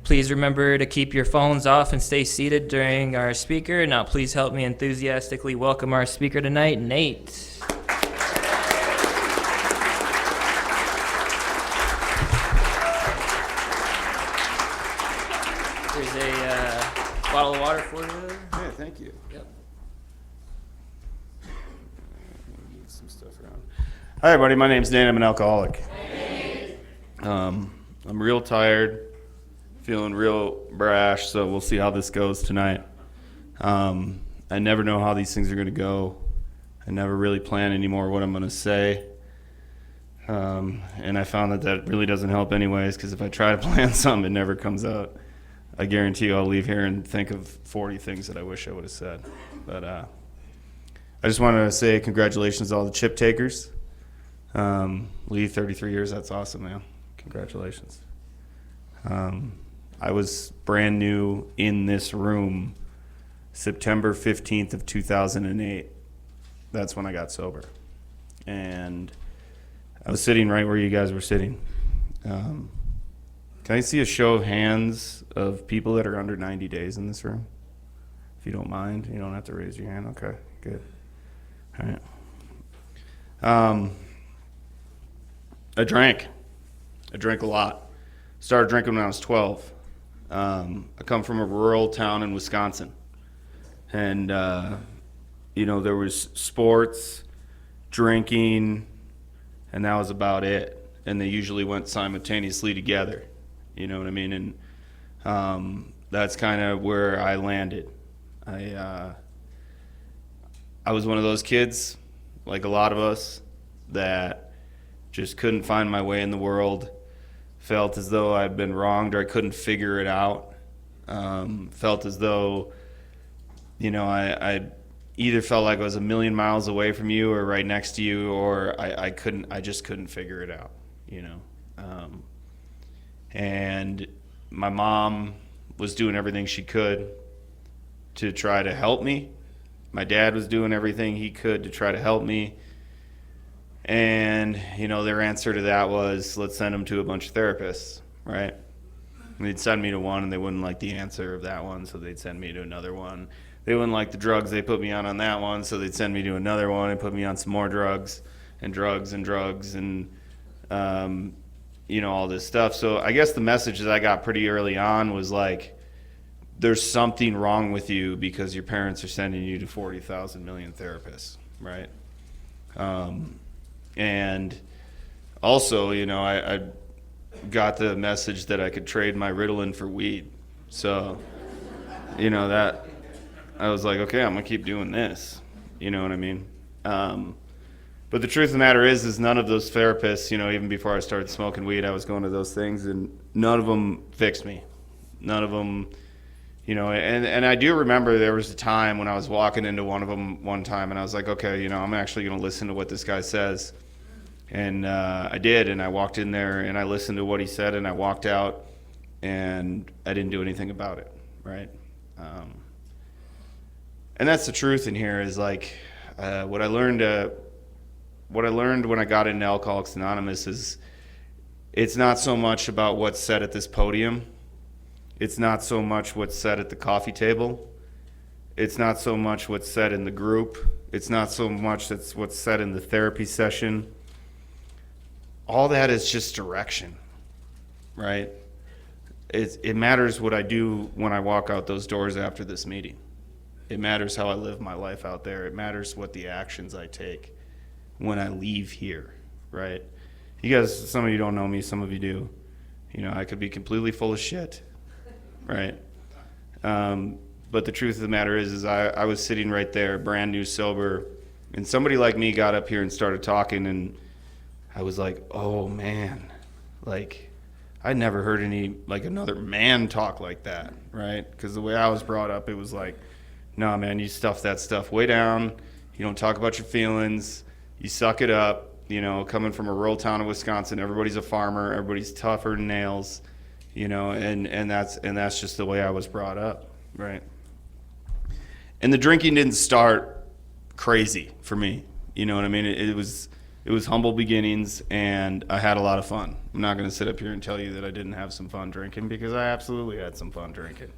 Please remember to keep your phones off and stay seated during our speaker. Now, please help me enthusiastically welcome our speaker tonight, Nate. There's a bottle of water for you. Yeah, thank you. Yep. Move some stuff around. Hi, everybody. My name's Nate. I'm an alcoholic. I'm real tired, feeling real brash, so we'll see how this goes tonight. I never know how these things are going to go. I never really plan anymore what I'm going to say. And I found that really doesn't help anyways, because if I try to plan something, it never comes out. I guarantee you I'll leave here and think of 40 things that I wish I would have said. But I just want to say congratulations to all the chip takers. Lee, 33 years, that's awesome, man. Congratulations. I was brand new in this room September 15th of 2008. That's when I got sober. And I was sitting right where you guys were sitting. Can I see a show of hands of people that are under 90 days in this room? If you don't mind, you don't have to raise your hand. Okay, good. All right. I drank a lot. Started drinking when I was 12. I come from a rural town in Wisconsin. And, there was sports, drinking, and that was about it. And they usually went simultaneously together. You know what I mean? And that's kind of where I landed. I was one of those kids, like a lot of us, that just couldn't find my way in the world, felt as though I'd been wronged or I couldn't figure it out, felt as though, I either felt like I was a million miles away from you or right next to you, or I just couldn't figure it out, and my mom was doing everything she could to try to help me. My dad was doing everything he could to try to help me. And, their answer to that was, let's send him to a bunch of therapists, right? And they'd send me to one, and they wouldn't like the answer of that one, so they'd send me to another one. They wouldn't like the drugs they put me on that one, so they'd send me to another one and put me on some more drugs and all this stuff. So I guess the message that I got pretty early on was like, there's something wrong with you because your parents are sending you to 40,000 million therapists, right? And also, I got the message that I could trade my Ritalin for weed. So, that I was like, okay, I'm going to keep doing this. You know what I mean? But the truth of the matter is none of those therapists, even before I started smoking weed, I was going to those things, and none of them fixed me. None of them, and I do remember there was a time when I was walking into one of them one time, and I was like, okay, I'm actually going to listen to what this guy says. And I did, and I walked in there, and I listened to what he said, and I walked out, and I didn't do anything about it, right? And that's the truth in here is like what I learned when I got into Alcoholics Anonymous is it's not so much about what's said at this podium. It's not so much what's said at the coffee table. It's not so much what's said in the group. It's not so much that's what's said in the therapy session. All that is just direction, right? It matters what I do when I walk out those doors after this meeting. It matters how I live my life out there. It matters what the actions I take when I leave here, right? You guys, some of you don't know me, some of you do. I could be completely full of shit, right? But the truth of the matter is I was sitting right there, brand new sober, and somebody like me got up here and started talking, and I was like, oh man, like I never heard another man talk like that, right? Because the way I was brought up, it was like, no, man, you stuff that stuff way down. You don't talk about your feelings. You suck it up. Coming from a rural town of Wisconsin, everybody's a farmer. Everybody's tougher than nails. And that's just the way I was brought up, right? And the drinking didn't start crazy for me. You know what I mean? It was it was humble beginnings, and I had a lot of fun. I'm not going to sit up here and tell you that I didn't have some fun drinking, because I absolutely had some fun drinking.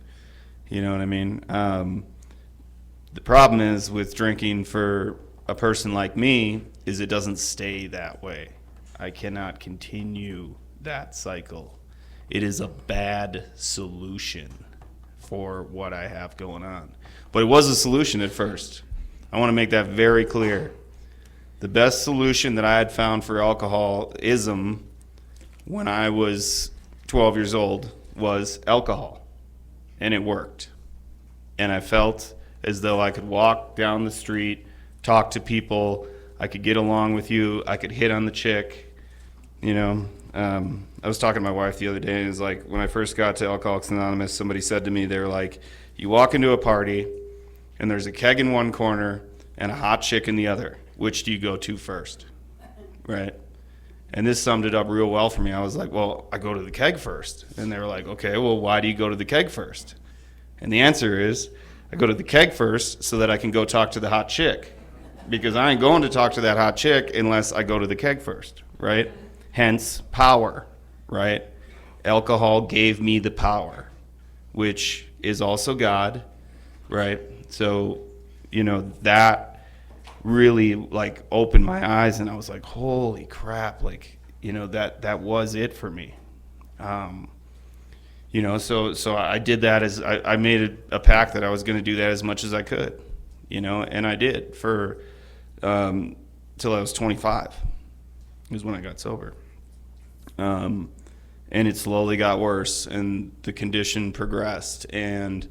You know what I mean? The problem is with drinking for a person like me is it doesn't stay that way. I cannot continue that cycle. It is a bad solution for what I have going on. But it was a solution at first. I want to make that very clear. The best solution that I had found for alcoholism when I was 12 years old was alcohol. And it worked. And I felt as though I could walk down the street, talk to people, I could get along with you, I could hit on the chick. You know, I was talking to my wife the other day, and it was like, when I first got to Alcoholics Anonymous, somebody said to me, they were like, you walk into a party, and there's a keg in one corner and a hot chick in the other. Which do you go to first? Right? And this summed it up real well for me. I was like, well, I go to the keg first. And they were like, okay, well, why do you go to the keg first? And the answer is, I go to the keg first so that I can go talk to the hot chick. Because I ain't going to talk to that hot chick unless I go to the keg first, right? Hence, power, right? Alcohol gave me the power, which is also God, right? So, you know, that really like opened my eyes, and I was like, holy crap, like, you know, that was it for me. You know, so I did that as I made it a pact that I was going to do that as much as I could, you know, and I did for till I was 25 is when I got sober. And it slowly got worse, and the condition progressed, and,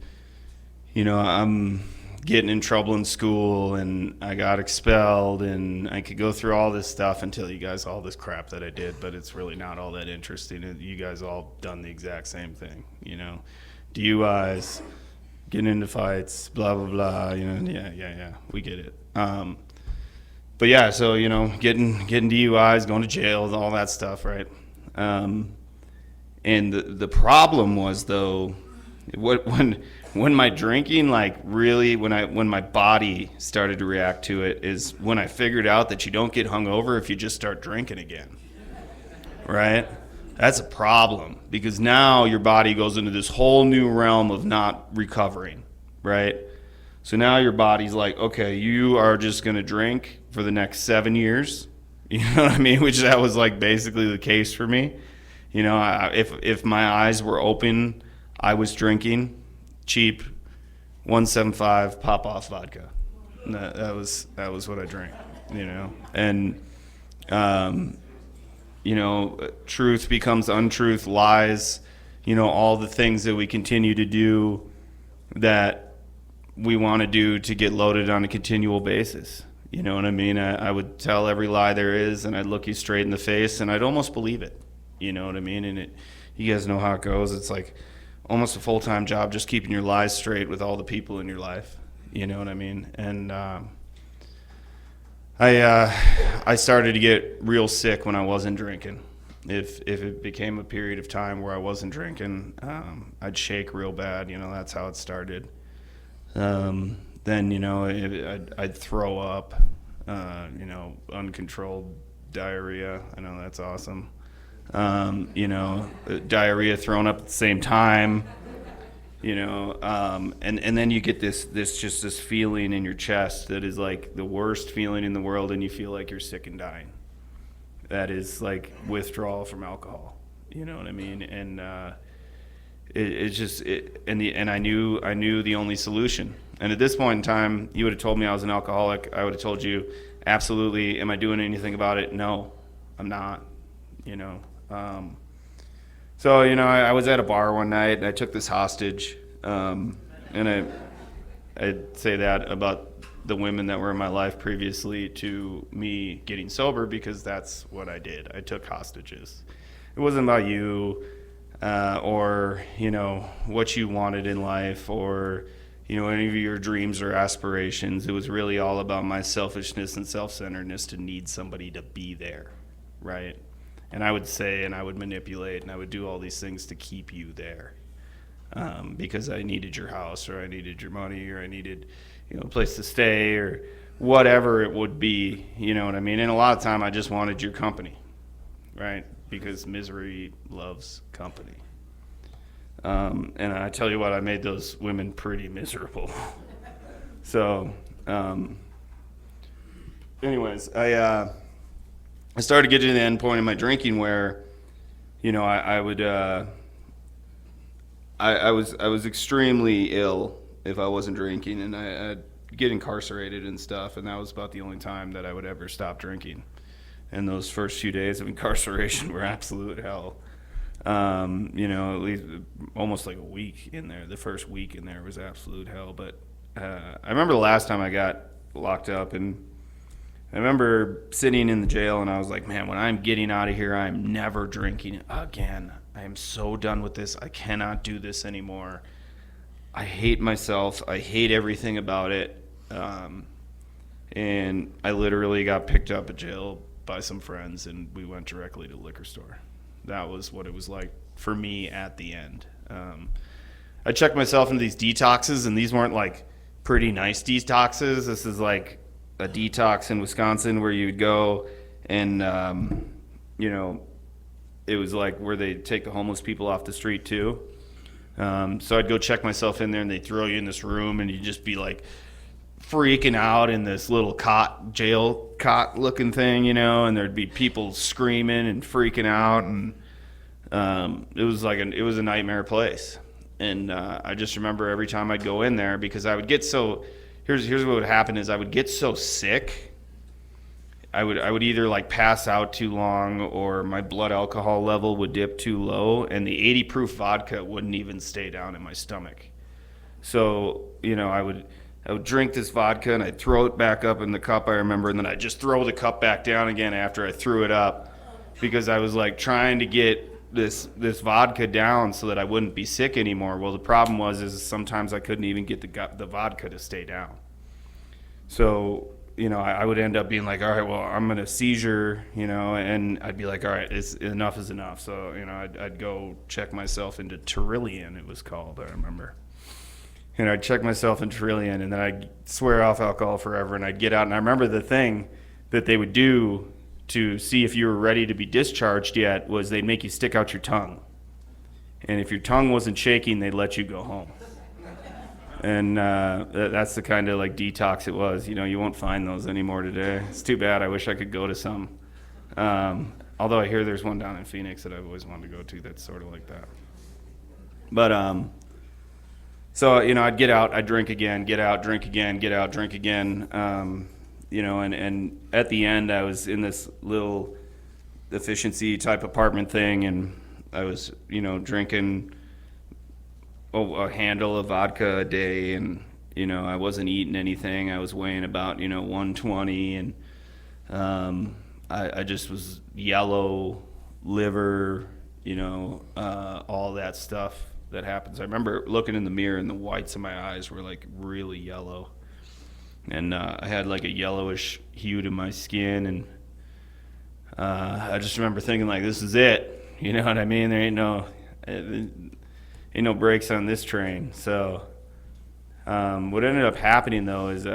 you know, I'm getting in trouble in school, and I got expelled, and I could go through all this stuff and tell you guys all this crap that I did, but it's really not all that interesting. You guys all done the exact same thing, you know, DUIs, getting into fights, blah, blah, blah, you know, yeah, we get it. But yeah, so, you know, getting DUIs, going to jail, all that stuff, right? And the problem was, though, when my drinking, like, really, when my body started to react to it, is when I figured out that you don't get hungover if you just start drinking again, right? That's a problem, because now your body goes into this whole new realm of not recovering, right? So now your body's like, okay, you are just going to drink for the next 7 years. You know what I mean? Which that was like basically the case for me. You know, if my eyes were open, I was drinking cheap 175 pop-off vodka. And that was what I drank, you know. And, you know, truth becomes untruth, lies, you know, all the things that we continue to do that we want to do to get loaded on a continual basis. You know what I mean? I would tell every lie there is, and I'd look you straight in the face, and I'd almost believe it. You know what I mean? And you guys know how it goes. It's like almost a full-time job just keeping your lies straight with all the people in your life. You know what I mean? And I started to get real sick when I wasn't drinking. If it became a period of time where I wasn't drinking, I'd shake real bad. You know, that's how it started. Then, you know, I'd throw up, you know, uncontrolled diarrhea. I know that's awesome. You know, diarrhea thrown up at the same time, you know, and then you get this feeling in your chest that is like the worst feeling in the world, and you feel like you're sick and dying. That is like withdrawal from alcohol. You know what I mean? And and I knew the only solution. And at this point in time, you would have told me I was an alcoholic. I would have told you, absolutely. Am I doing anything about it? No, I'm not. You know. So, you know, I was at a bar one night, and I took this hostage. And I'd say that about the women that were in my life previously to me getting sober, because that's what I did. I took hostages. It wasn't about you, or, you know, what you wanted in life, or, you know, any of your dreams or aspirations. It was really all about my selfishness and self-centeredness to need somebody to be there, right? And I would say, and I would manipulate, and I would do all these things to keep you there, because I needed your house, or I needed your money, or I needed, you know, a place to stay, or whatever it would be, you know what I mean? And a lot of time I just wanted your company, right? Because misery loves company. And I tell you what, I made those women pretty miserable. So, anyways, I started getting to the end point of my drinking where, you know, I was extremely ill if I wasn't drinking, and I'd get incarcerated and stuff, and that was about the only time that I would ever stop drinking. And those first few days of incarceration were absolute hell. You know, at least almost like a week in there. The first week in there was absolute hell. But I remember the last time I got locked up, and I remember sitting in the jail, and I was like, man, when I'm getting out of here, I'm never drinking again. I am so done with this. I cannot do this anymore. I hate myself. I hate everything about it. And I literally got picked up at jail by some friends, and we went directly to the liquor store. That was what it was like for me at the end. I checked myself into these detoxes, and these weren't like pretty nice detoxes. This is like a detox in Wisconsin where you'd go and, you know, it was like where they take the homeless people off the street too. So I'd go check myself in there, and they'd throw you in this room, and you'd just be like freaking out in this little jail cot looking thing, you know, and there'd be people screaming and freaking out, and it was a nightmare place. And I just remember every time I'd go in there, because I would get so, here's what would happen is I would get so sick, I would either like pass out too long, or my blood alcohol level would dip too low, and the 80 proof vodka wouldn't even stay down in my stomach. So, you know, I would drink this vodka, and I'd throw it back up in the cup, I remember, and then I'd just throw the cup back down again after I threw it up, because I was like trying to get this vodka down so that I wouldn't be sick anymore. Well, the problem is sometimes I couldn't even get the vodka to stay down. So, you know, I would end up being like, all right, well, I'm in a seizure, you know, and I'd be like, all right, enough is enough. So, you know, I'd go check myself into Trillian, it was called, I remember. And I'd check myself in Trillian, and then I'd swear off alcohol forever, and I'd get out. And I remember the thing that they would do to see if you were ready to be discharged yet was they'd make you stick out your tongue. And if your tongue wasn't shaking, they'd let you go home. And that's the kind of like detox it was. You know, you won't find those anymore today. It's too bad. I wish I could go to some. Although I hear there's one down in Phoenix that I've always wanted to go to that's sort of like that. But so, you know, I'd get out, I'd drink again, get out, drink again, get out, drink again. You know, and at the end I was in this little efficiency type apartment thing, and I was, you know, drinking a handle of vodka a day, and, you know, I wasn't eating anything. I was weighing about, you know, 120, and I just was yellow, liver, you know, all that stuff that happens. I remember looking in the mirror, and the whites of my eyes were like really yellow, and I had like a yellowish hue to my skin, and I just remember thinking like, this is it, you know what I mean? There ain't no brakes on this train. So what ended up happening though is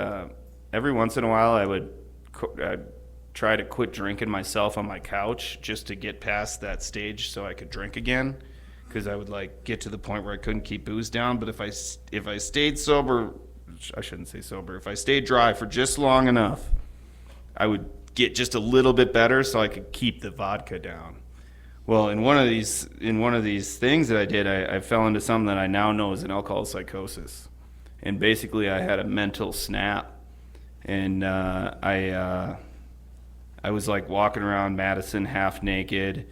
every once in a while I'd try to quit drinking myself on my couch just to get past that stage so I could drink again, because I would like get to the point where I couldn't keep booze down. But if I stayed sober, I shouldn't say sober, if I stayed dry for just long enough, I would get just a little bit better so I could keep the vodka down. Well, in one of these things that I did, I fell into something that I now know is an alcohol psychosis. And basically I had a mental snap, and I was like walking around Madison half naked.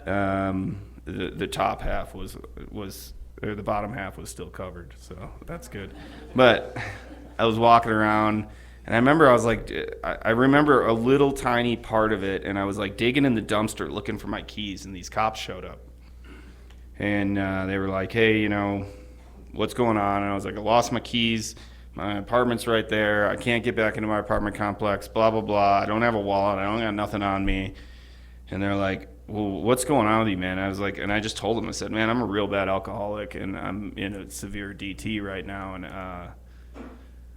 The top half was or the bottom half was still covered, so that's good. But I was walking around, and I remember I was like, I remember a little tiny part of it, and I was like digging in the dumpster looking for my keys, and these cops showed up. And they were like, hey, you know, what's going on? And I was like, I lost my keys. My apartment's right there. I can't get back into my apartment complex, blah, blah, blah. I don't have a wallet. I don't got nothing on me. And they're like, well, what's going on with you, man? I was like, and I just told them, I said, man, I'm a real bad alcoholic, and I'm in a severe DT right now, and I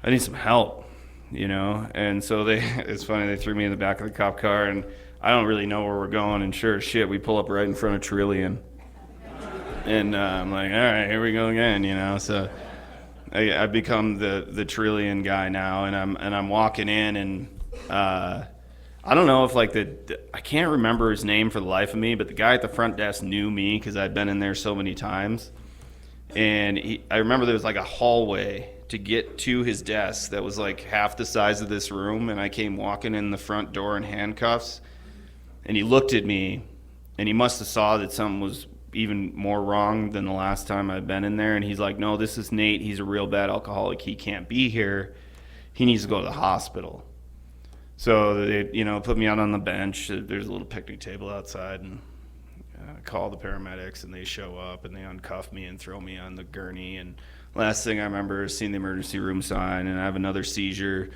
need some help. you know? And so it's funny, they threw me in the back of the cop car, and I don't really know where we're going, and sure as shit, we pull up right in front of Trillian. And I'm like, all right, here we go again, you know? So I've become the Trillian guy now, and I'm walking in, and I don't know if like I can't remember his name for the life of me, but the guy at the front desk knew me because I'd been in there so many times. And I remember there was like a hallway to get to his desk that was like half the size of this room, and I came walking in the front door in handcuffs, and he looked at me, and he must have saw that something was even more wrong than the last time I'd been in there, and he's like, no, this is Nate, he's a real bad alcoholic, he can't be here, he needs to go to the hospital. So they, you know, put me out on the bench. There's a little picnic table outside, and call the paramedics, and they show up, and they uncuff me and throw me on the gurney. And last thing I remember is seeing the emergency room sign, and I have another seizure.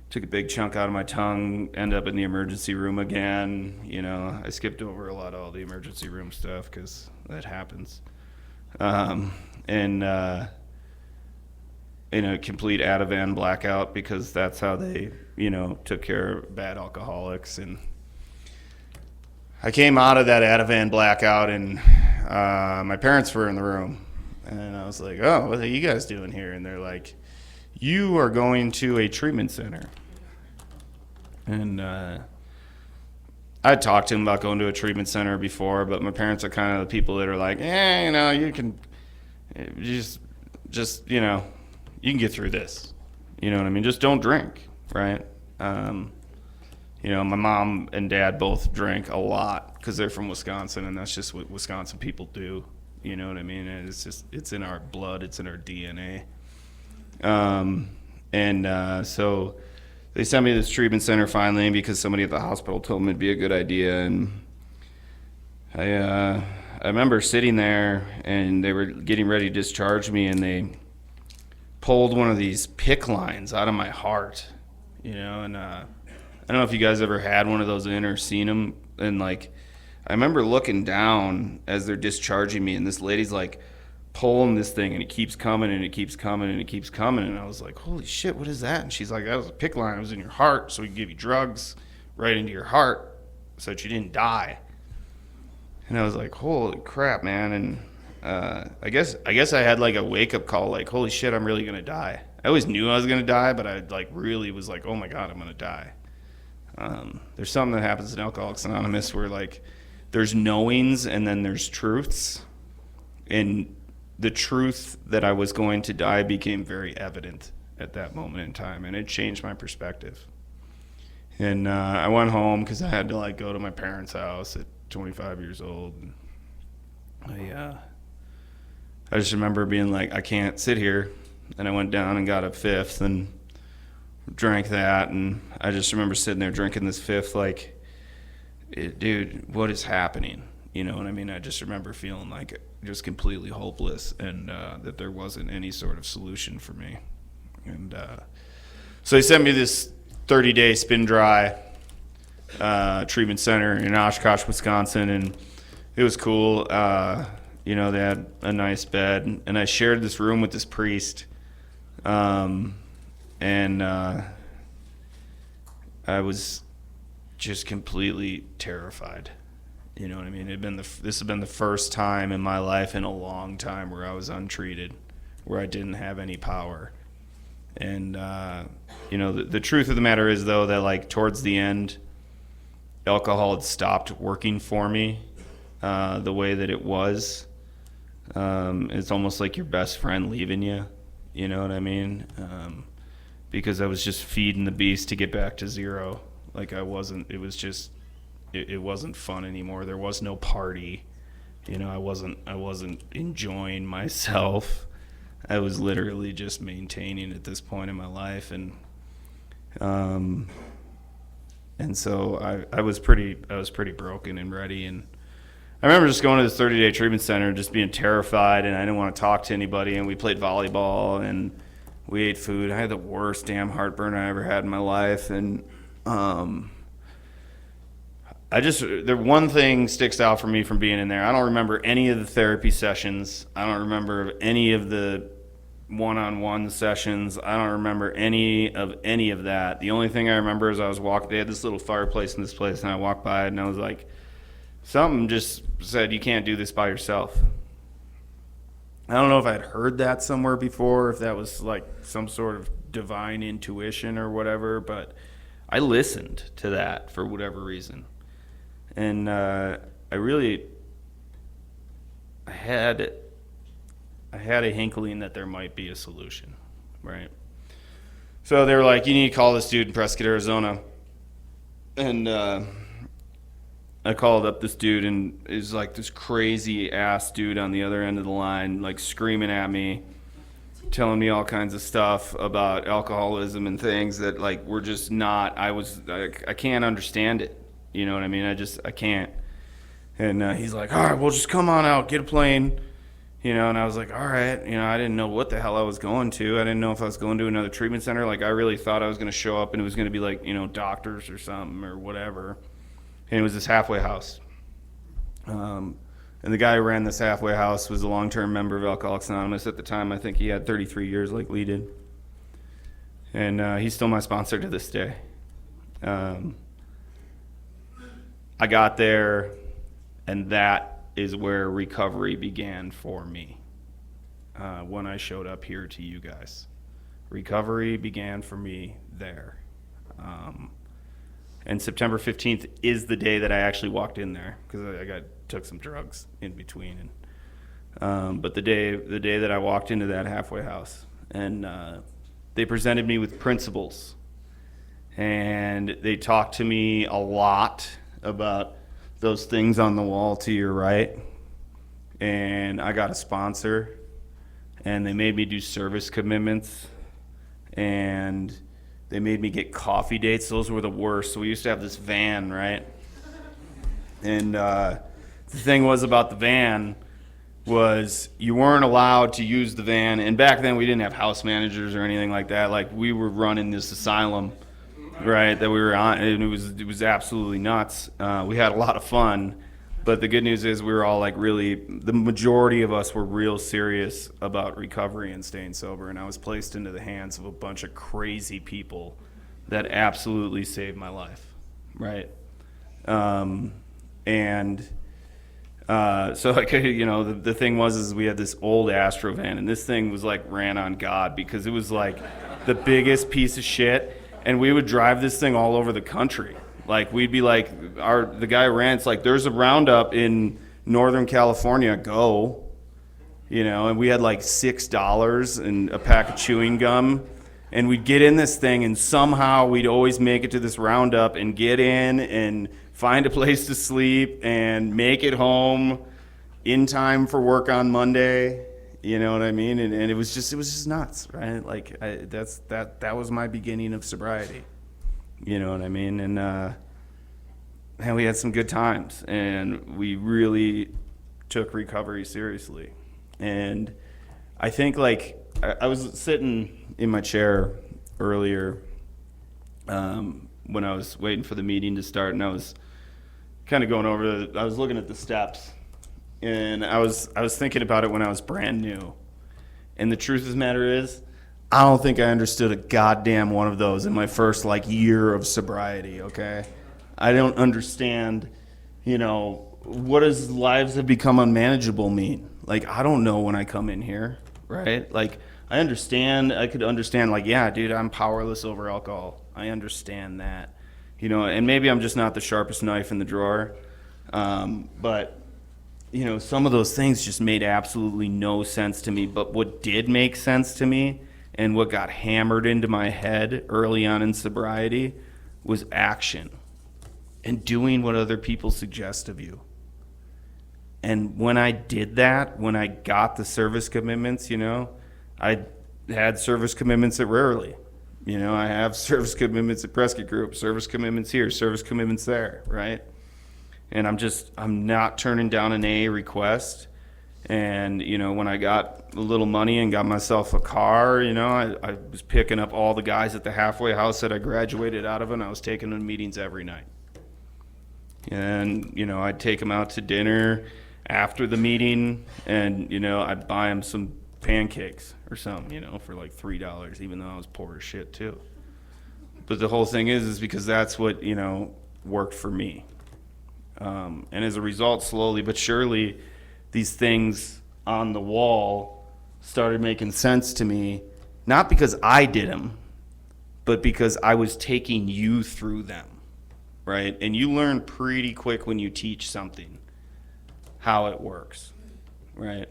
Took a big chunk out of my tongue, end up in the emergency room again. You know, I skipped over a lot of all the emergency room stuff because that happens. In a complete Ativan blackout because that's how they, you know, took care of bad alcoholics. And I came out of that Ativan blackout, and my parents were in the room, and I was like, oh, what are you guys doing here? And they're like, you are going to a treatment center. And I talked to them about going to a treatment center before, but my parents are kind of the people that are like, you know, you can just, you know, you can get through this. You know what I mean? Just don't drink, right? You know, my mom and dad both drank a lot because they're from Wisconsin, and that's just what Wisconsin people do. You know what I mean? And it's in our blood. It's in our DNA. So they sent me to this treatment center finally because somebody at the hospital told me it'd be a good idea. And I remember sitting there, and they were getting ready to discharge me, and they pulled one of these PICC lines out of my heart, you know, and I don't know if you guys ever had one of those in or seen them, and like, I remember looking down as they're discharging me, and this lady's like pulling this thing, and it keeps coming, and it keeps coming, and it keeps coming, and I was like, holy shit, what is that? And she's like, that was a PICC line, it was in your heart, so we can give you drugs right into your heart so that you didn't die. And I was like, holy crap, man. And I guess I had like a wake-up call, like, holy shit, I'm really gonna die. I always knew I was gonna die, but I like really was like, oh my god, I'm gonna die. There's something that happens in Alcoholics Anonymous where like there's knowings and then there's truths, and the truth that I was going to die became very evident at that moment in time, and it changed my perspective. And I went home because I had to like go to my parents' house at 25 years old. And I just remember being like, I can't sit here. And I went down and got a fifth and drank that. And I just remember sitting there drinking this fifth like, dude, what is happening? You know what I mean? I just remember feeling like just completely hopeless, and that there wasn't any sort of solution for me. And so they sent me this 30-day spin dry treatment center in Oshkosh, Wisconsin, and it was cool. You know, they had a nice bed, and I shared this room with this priest, and I was just completely terrified. You know what I mean? This had been the first time in my life in a long time where I was untreated, where I didn't have any power. And you know, the truth of the matter is, though, that like towards the end, alcohol had stopped working for me the way that it was. It's almost like your best friend leaving you. You know what I mean? Because I was just feeding the beast to get back to zero. Like I wasn't. It was just. It wasn't fun anymore. There was no party. You know, I wasn't enjoying myself. I was literally just maintaining at this point in my life, and so I was pretty broken and ready. And I remember just going to this 30-day treatment center and just being terrified, and I didn't want to talk to anybody. And we played volleyball and we ate food. I had the worst damn heartburn I ever had in my life, and the one thing sticks out for me from being in there. I don't remember any of the therapy sessions. I don't remember any of the one-on-one sessions. I don't remember any of that. The only thing I remember is I was walking. They had this little fireplace in this place, and I walked by it, and I was like, something just said, you can't do this by yourself. I don't know if I'd heard that somewhere before, if that was like some sort of divine intuition or whatever, but I listened to that for whatever reason. And I had a hinkling that there might be a solution, right? So they were like, you need to call this dude in Prescott, Arizona. And I called up this dude, and is like this crazy ass dude on the other end of the line, like screaming at me, telling me all kinds of stuff about alcoholism and things that like were just not. I can't understand it. You know what I mean? I can't. And he's like, all right, well, just come on out, get a plane. You know, and I was like, all right. You know, I didn't know what the hell I was going to. I didn't know if I was going to another treatment center. Like, I really thought I was going to show up and it was going to be like, you know, doctors or something or whatever. And it was this halfway house. And the guy who ran this halfway house was a long-term member of Alcoholics Anonymous at the time. I think he had 33 years like Lee did. And he's still my sponsor to this day. I got there, and that is where recovery began for me when I showed up here to you guys. Recovery began for me there. And September 15th is the day that I actually walked in there, because I took some drugs in between. And but the day that I walked into that halfway house, and they presented me with principles, and they talked to me a lot about those things on the wall to your right. And I got a sponsor, and they made me do service commitments, and they made me get coffee dates. Those were the worst. So we used to have this van, right? And the thing was about the van was you weren't allowed to use the van. And back then we didn't have house managers or anything like that. Like, we were running this asylum, right, that we were on. And it was absolutely nuts. We had a lot of fun. But the good news is we were all like the majority of us were real serious about recovery and staying sober. And I was placed into the hands of a bunch of crazy people that absolutely saved my life, right? So like, you know, the thing was we had this old Astro van, and this thing was like ran on God, because it was like the biggest piece of shit. And we would drive this thing all over the country. Like, we'd be like, the guy rants, like, there's a roundup in Northern California, go. You know, and we had like $6 and a pack of chewing gum. And we'd get in this thing, and somehow we'd always make it to this roundup and get in and find a place to sleep and make it home in time for work on Monday. You know what I mean? And it was just nuts, right? Like, that was my beginning of sobriety. You know what I mean? And man, we had some good times, and we really took recovery seriously. And I think, like, I was sitting in my chair earlier when I was waiting for the meeting to start, and I was kind of going over I was looking at the steps, and I was thinking about it when I was brand new. And the truth of the matter is, I don't think I understood a goddamn one of those in my first like year of sobriety, okay? I don't understand, you know, what does lives have become unmanageable mean? Like, I don't know when I come in here, right? Like, I could understand, like, yeah, dude, I'm powerless over alcohol. I understand that, you know, and maybe I'm just not the sharpest knife in the drawer. But, you know, some of those things just made absolutely no sense to me. But what did make sense to me, and what got hammered into my head early on in sobriety, was action and doing what other people suggest of you. And when I did that, when I got the service commitments, you know, I had service commitments at Rarely. You know, I have service commitments at Prescott Group, service commitments here, service commitments there, right? And I'm not turning down an AA request. And, you know, when I got a little money and got myself a car, you know, I was picking up all the guys at the halfway house that I graduated out of, and I was taking them to meetings every night. And, you know, I'd take them out to dinner after the meeting, and, you know, I'd buy them some pancakes or something, for like $3, even though I was poor as shit too. But the whole thing is because that's what, worked for me. And as a result, slowly but surely, these things on the wall started making sense to me, not because I did them, but because I was taking you through them, right? And you learn pretty quick when you teach something how it works, right?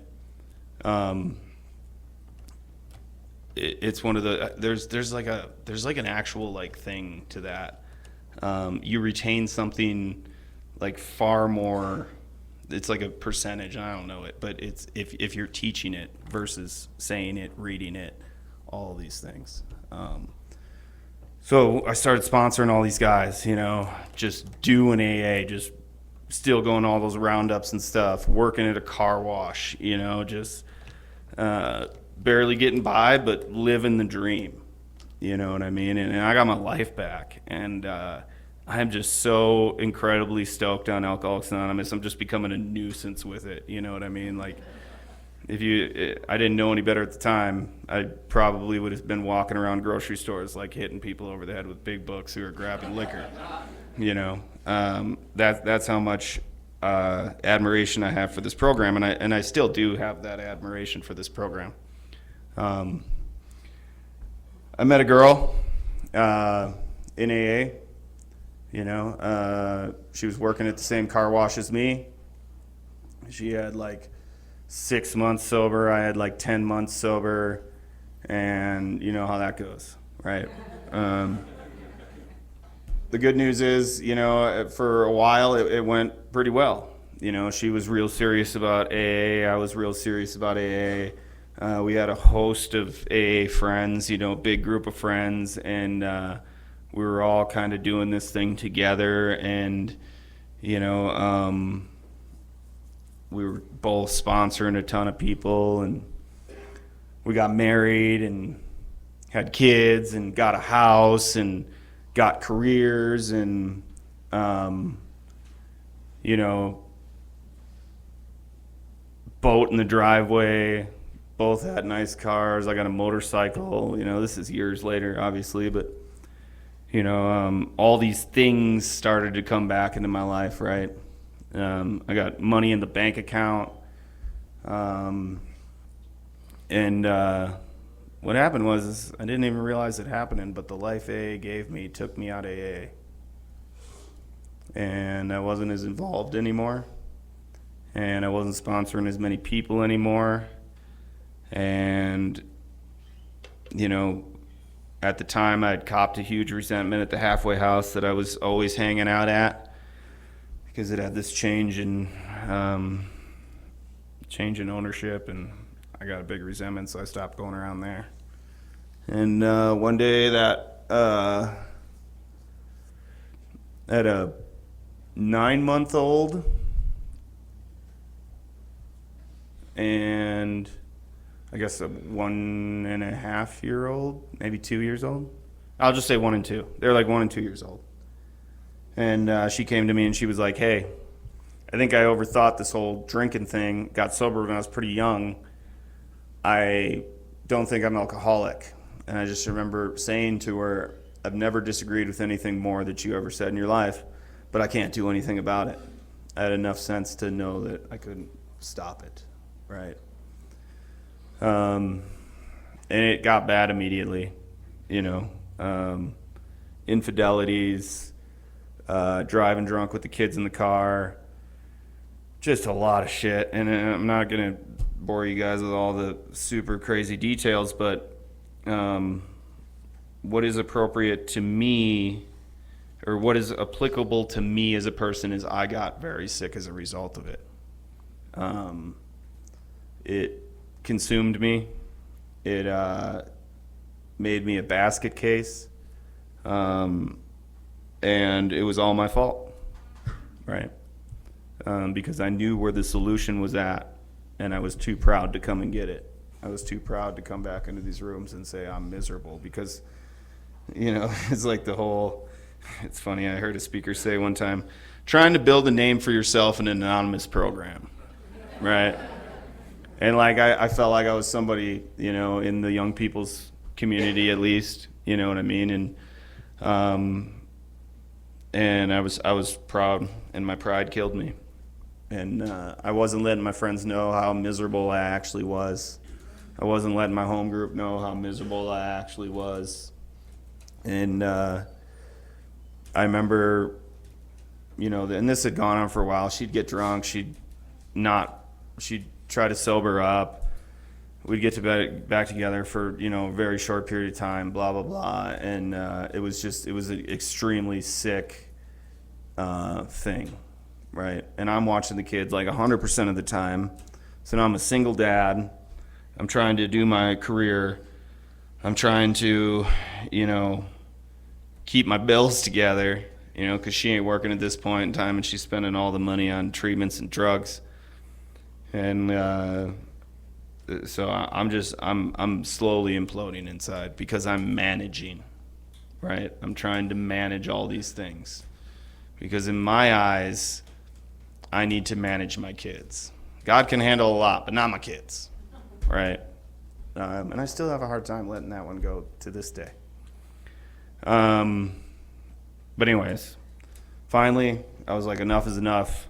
It's one of the there's like an actual like thing to that. You retain something like far more. It's like a percentage. I don't know it, but it's if you're teaching it versus saying it, reading it, all these things. So I started sponsoring all these guys, just doing AA, just still going all those roundups and stuff, working at a car wash, just barely getting by, but living the dream. You know what I mean? And I got my life back. And I'm just so incredibly stoked on Alcoholics Anonymous. I'm just becoming a nuisance with it. You know what I mean? Like, I didn't know any better at the time, I probably would have been walking around grocery stores, like hitting people over the head with big books who are grabbing liquor. That's how much admiration I have for this program, and I still do have that admiration for this program. I met a girl in AA. She was working at the same car wash as me. She had like 6 months sober. I had like 10 months sober, and you know how that goes, right? The good news is, for a while it went pretty well. She was real serious about AA. I was real serious about AA. We had a host of AA friends, big group of friends, and we were all kind of doing this thing together, and we were both sponsoring a ton of people, and we got married and had kids and got a house and got careers and, boat in the driveway, both had nice cars. I got a motorcycle, this is years later, obviously, but, all these things started to come back into my life, right? I got money in the bank account. And what happened was I didn't even realize it happening, but the life AA gave me took me out of AA. And I wasn't as involved anymore. And I wasn't sponsoring as many people anymore. And, at the time I'd copped a huge resentment at the halfway house that I was always hanging out at, because it had this change in ownership, and I got a big resentment, so I stopped going around there. And one day that at a 9-month-old and I guess a 1.5-year-old, maybe 2 years old. I'll just say 1 and 2. They're like 1 and 2 years old. And she came to me and she was like, hey, I think I overthought this whole drinking thing. Got sober when I was pretty young. I don't think I'm alcoholic. And I just remember saying to her, I've never disagreed with anything more that you ever said in your life, but I can't do anything about it. I had enough sense to know that I couldn't stop it, right? And it got bad immediately, infidelities, driving drunk with the kids in the car, just a lot of shit. And I'm not going to bore you guys with all the super crazy details, but what is appropriate to me, or what is applicable to me as a person, is I got very sick as a result of it. It consumed me. It made me a basket case. And it was all my fault, right? Because I knew where the solution was at, and I was too proud to come and get it. I was too proud to come back into these rooms and say I'm miserable, because, it's like it's funny, I heard a speaker say one time, trying to build a name for yourself in an anonymous program, right? And like I felt like I was somebody, you know, in the young people's community at least, you know what I mean? And I was proud, and my pride killed me. And I wasn't letting my friends know how miserable I actually was. I wasn't letting my home group know how miserable I actually was. And I remember, you know, and this had gone on for a while. She'd get drunk. She'd try to sober up. We'd get to back together for, you know, a very short period of time, blah, blah, blah. And it was an extremely sick thing, right? And I'm watching the kids like 100% of the time. So now I'm a single dad. I'm trying to do my career. I'm trying to, you know, keep my bills together, you know, because she ain't working at this point in time, and she's spending all the money on treatments and drugs. And so I'm slowly imploding inside because I'm managing, right? I'm trying to manage all these things because in my eyes, I need to manage my kids. God can handle a lot, but not my kids, right? And I still have a hard time letting that one go to this day. But anyways, finally, I was like, enough is enough.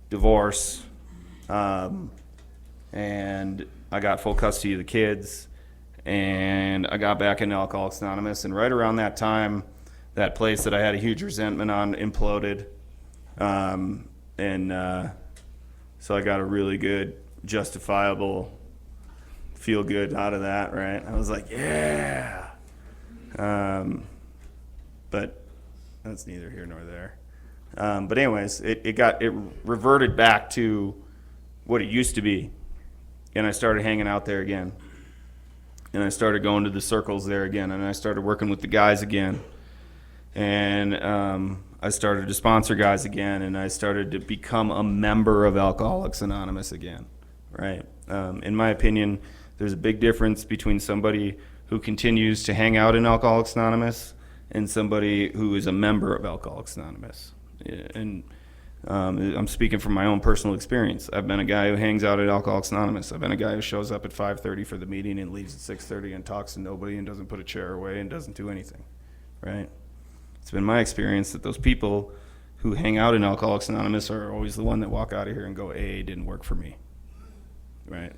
Divorce. And I got full custody of the kids, and I got back into Alcoholics Anonymous. And right around that time, that place that I had a huge resentment on imploded. So I got a really good, justifiable feel good out of that, right? I was like, yeah. But that's neither here nor there. But anyways, it reverted back to what it used to be. And I started hanging out there again. And I started going to the circles there again. And I started working with the guys again. And I started to sponsor guys again. And I started to become a member of Alcoholics Anonymous again, right? In my opinion, there's a big difference between somebody who continues to hang out in Alcoholics Anonymous and somebody who is a member of Alcoholics Anonymous. And I'm speaking from my own personal experience. I've been a guy who hangs out at Alcoholics Anonymous. I've been a guy who shows up at 5:30 for the meeting and leaves at 6:30 and talks to nobody and doesn't put a chair away and doesn't do anything, right? It's been my experience that those people who hang out in Alcoholics Anonymous are always the one that walk out of here and go, AA didn't work for me, right?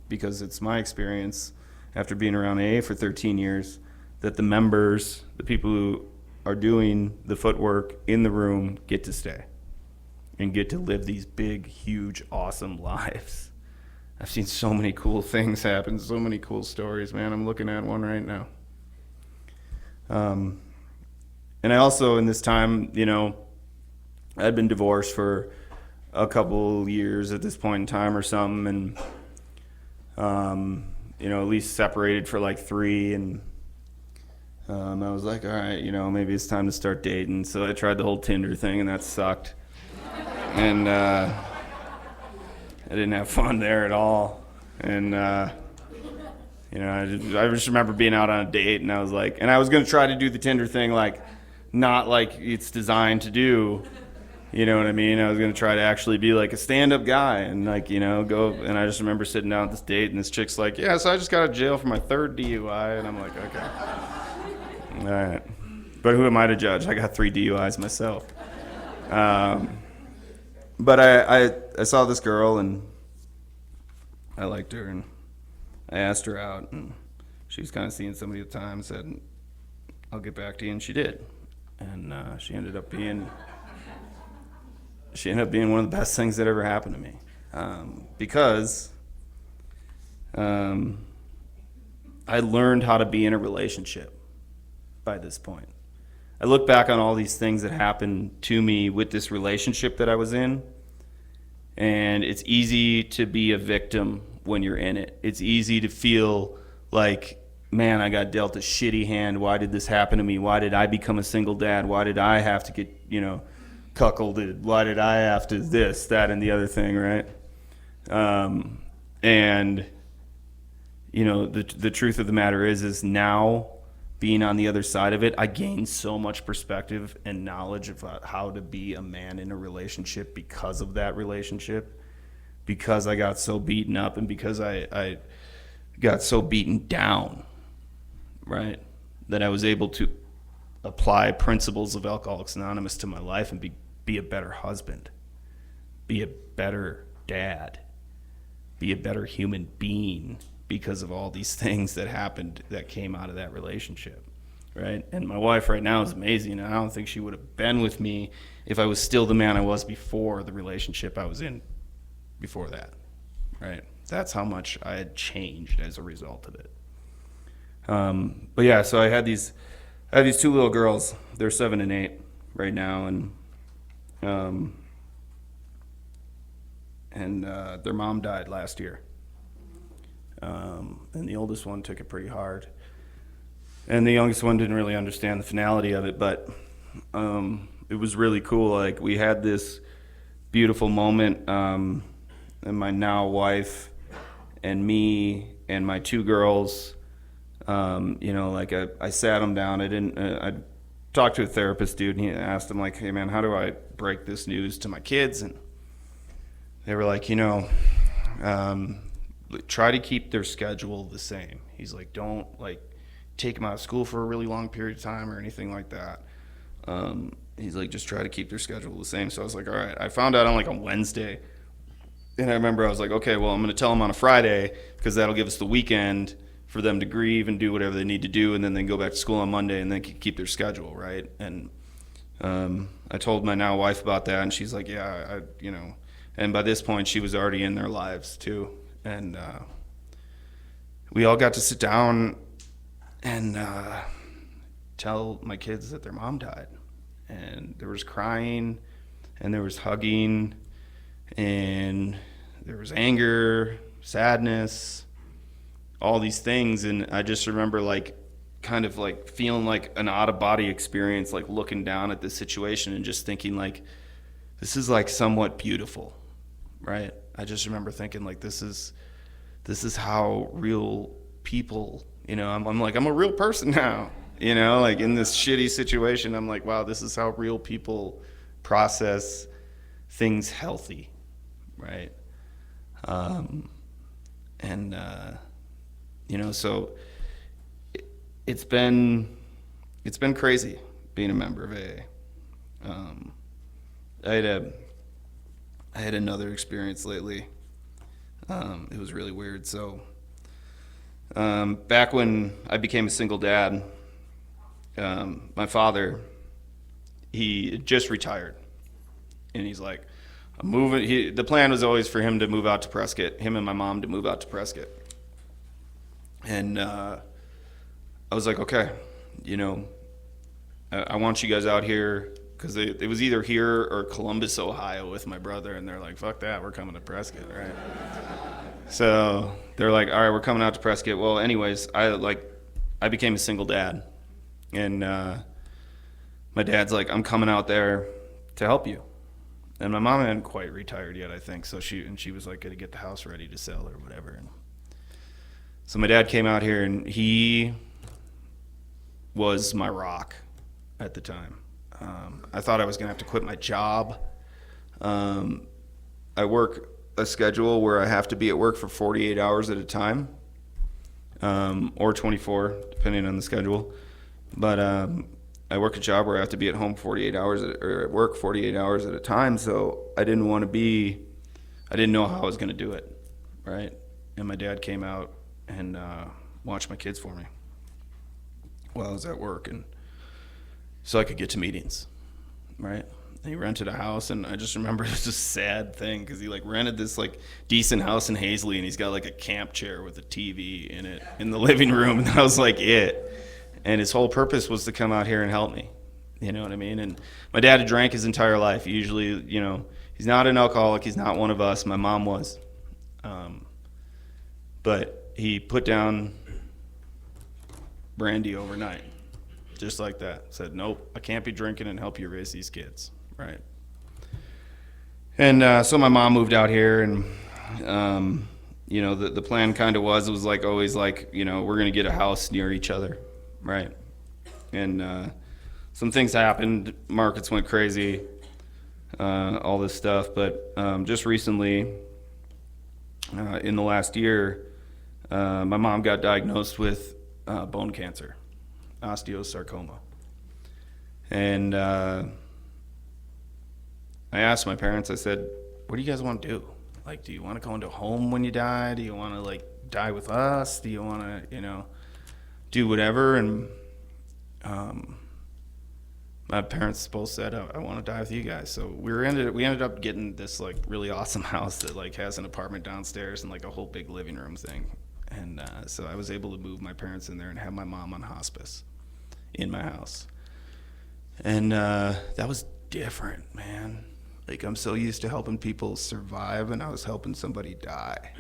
Because it's my experience after being around AA for 13 years that the members, the people who are doing the footwork in the room, get to stay and get to live these big, huge, awesome lives. I've seen so many cool things happen, so many cool stories, man. I'm looking at one right now. And I also, in this time, you know, I'd been divorced for a couple years at this point in time or something, and, you know, at least separated for like 3, and I was like, all right, you know, maybe it's time to start dating. So I tried the whole Tinder thing, and that sucked. And I didn't have fun there at all. And, you know, I just remember being out on a date, and I was like, and I was going to try to do the Tinder thing, like, not like it's designed to do, you know what I mean? I was going to try to actually be like a stand-up guy and, like, you know, go. And I just remember sitting down at this date, and this chick's like, yeah, so I just got out of jail for my 3rd DUI. And I'm like, okay. All right. But who am I to judge? I got 3 DUIs myself. But I saw this girl, and I liked her, and I asked her out, and she was kind of seeing somebody at the time, said, I'll get back to you, and she did. And she ended up being one of the best things that ever happened to me. Because I learned how to be in a relationship by this point. I look back on all these things that happened to me with this relationship that I was in, and it's easy to be a victim when you're in it. It's easy to feel like, man, I got dealt a shitty hand. Why did this happen to me? Why did I become a single dad? Why did I have to get, you know, cuckolded? Why did I have to this, that, and the other thing, right? And, you know, the truth of the matter is now, being on the other side of it, I gained so much perspective and knowledge about how to be a man in a relationship because of that relationship. because I got so beaten up and because I got so beaten down, right, that I was able to apply principles of Alcoholics Anonymous to my life and be a better husband, be a better dad, be a better human being because of all these things that happened that came out of that relationship, right? And my wife right now is amazing, and I don't think she would have been with me if I was still the man I was before the relationship I was in before that, right? That's how much I had changed as a result of it. But yeah, so I have these 2 little girls. They're 7 and 8 right now, and their mom died last year. And the oldest one took it pretty hard, and the youngest one didn't really understand the finality of it. But it was really cool. Like, we had this beautiful moment, and my now wife and me and my 2 girls. Like I sat them down. I talked to a therapist dude, and he asked him, like, hey man, how do I break this news to my kids? And they were like, try to keep their schedule the same. He's like, don't like take them out of school for a really long period of time or anything like that. He's like, just try to keep their schedule the same. So I was like, all right. I found out on Wednesday, and I remember I was like, okay, well, I'm going to tell them on a Friday because that'll give us the weekend for them to grieve and do whatever they need to do, and then they can go back to school on Monday and then keep their schedule, right? And I told my now wife about that, and she's like, yeah, and by this point she was already in their lives too. And we all got to sit down and tell my kids that their mom died. And there was crying, and there was hugging, and there was anger, sadness, all these things. And I just remember kind of feeling like an out-of-body experience, like looking down at this situation and just thinking like, this is like somewhat beautiful, right? I just remember thinking like, this is how real people, I'm like, I'm a real person now, like in this shitty situation. I'm like, wow, this is how real people process things healthy, right? So it's been crazy being a member of AA. I had another experience lately. It was really weird. So back when I became a single dad, my father, he just retired, and he's like, I'm moving. The plan was always for him to move out to Prescott, him and my mom to move out to Prescott. And I was like, okay, I want you guys out here, because it was either here or Columbus, Ohio with my brother, and they're like, fuck that, we're coming to Prescott, right? So they're like, all right, we're coming out to Prescott. Well, anyways, I became a single dad, and my dad's like, I'm coming out there to help you. And my mom hadn't quite retired yet, I think, so she was like going to get the house ready to sell or whatever. And so my dad came out here, and he was my rock at the time. I thought I was going to have to quit my job. I work a schedule where I have to be at work for 48 hours at a time, or 24, depending on the schedule. But I work a job where I have to be at home 48 hours, or at work 48 hours at a time. So I didn't know how I was going to do it, right? And my dad came out and watched my kids for me while I was at work, and so I could get to meetings, right? And he rented a house, and I just remember it was a sad thing because he rented this decent house in Hazley, and he's got a camp chair with a TV in it in the living room, and that was it. And his whole purpose was to come out here and help me, you know what I mean? And my dad had drank his entire life. He usually, he's not an alcoholic. He's not one of us. My mom was, but he put down brandy overnight. Just like that. Said, nope, I can't be drinking and help you raise these kids, right? And so my mom moved out here, and the plan kind of was always we're going to get a house near each other, right? And some things happened, markets went crazy, all this stuff, but just recently in the last year, my mom got diagnosed with bone cancer, osteosarcoma. And I asked my parents, I said, what do you guys want to do? Like, do you want to go into a home when you die? Do you want to, like, die with us? Do you want to, do whatever? And my parents both said, I want to die with you guys. So we ended up getting this, like, really awesome house that, like, has an apartment downstairs and, like, a whole big living room thing. And so I was able to move my parents in there and have my mom on hospice in my house. And that was different, man. Like, I'm so used to helping people survive, and I was helping somebody die.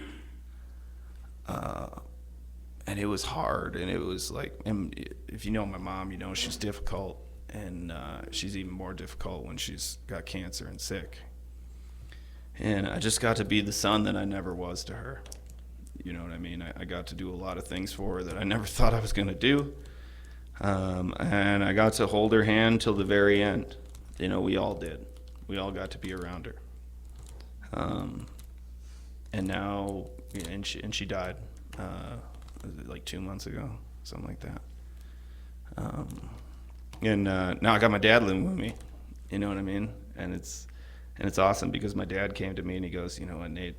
And it was hard, and it was like, and if you know my mom, she's difficult, and she's even more difficult when she's got cancer and sick. And I just got to be the son that I never was to her. You know what I mean? I got to do a lot of things for her that I never thought I was going to do. And I got to hold her hand till the very end. We all did. We all got to be around her. And now, and she died like 2 months ago, something like that. And now I got my dad living with me. You know what I mean? And it's awesome because my dad came to me and he goes, you know what, Nate?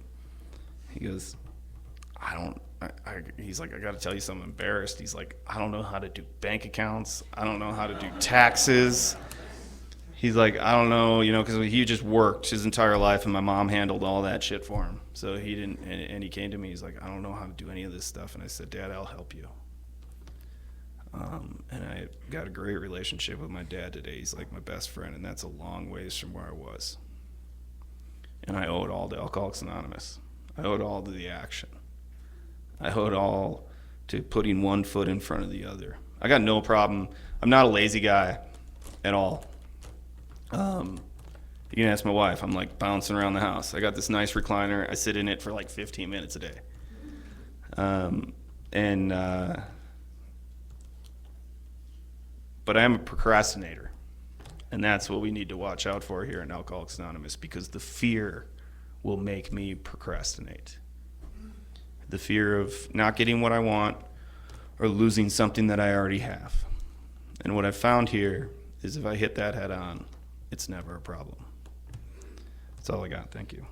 He goes, he's like, I got to tell you something embarrassed. He's like, I don't know how to do bank accounts. I don't know how to do taxes. He's like, I don't know, because he just worked his entire life and my mom handled all that shit for him. So he didn't, and he came to me, he's like, I don't know how to do any of this stuff. And I said, Dad, I'll help you. And I got a great relationship with my dad today. He's like my best friend, and that's a long ways from where I was. And I owe it all to Alcoholics Anonymous. I owe it all to the action. I owe it all to putting one foot in front of the other. I got no problem. I'm not a lazy guy at all. You can ask my wife. I'm like bouncing around the house. I got this nice recliner. I sit in it for like 15 minutes a day. But I am a procrastinator. And that's what we need to watch out for here in Alcoholics Anonymous, because the fear will make me procrastinate. The fear of not getting what I want or losing something that I already have. And what I've found here is if I hit that head on, it's never a problem. That's all I got. Thank you.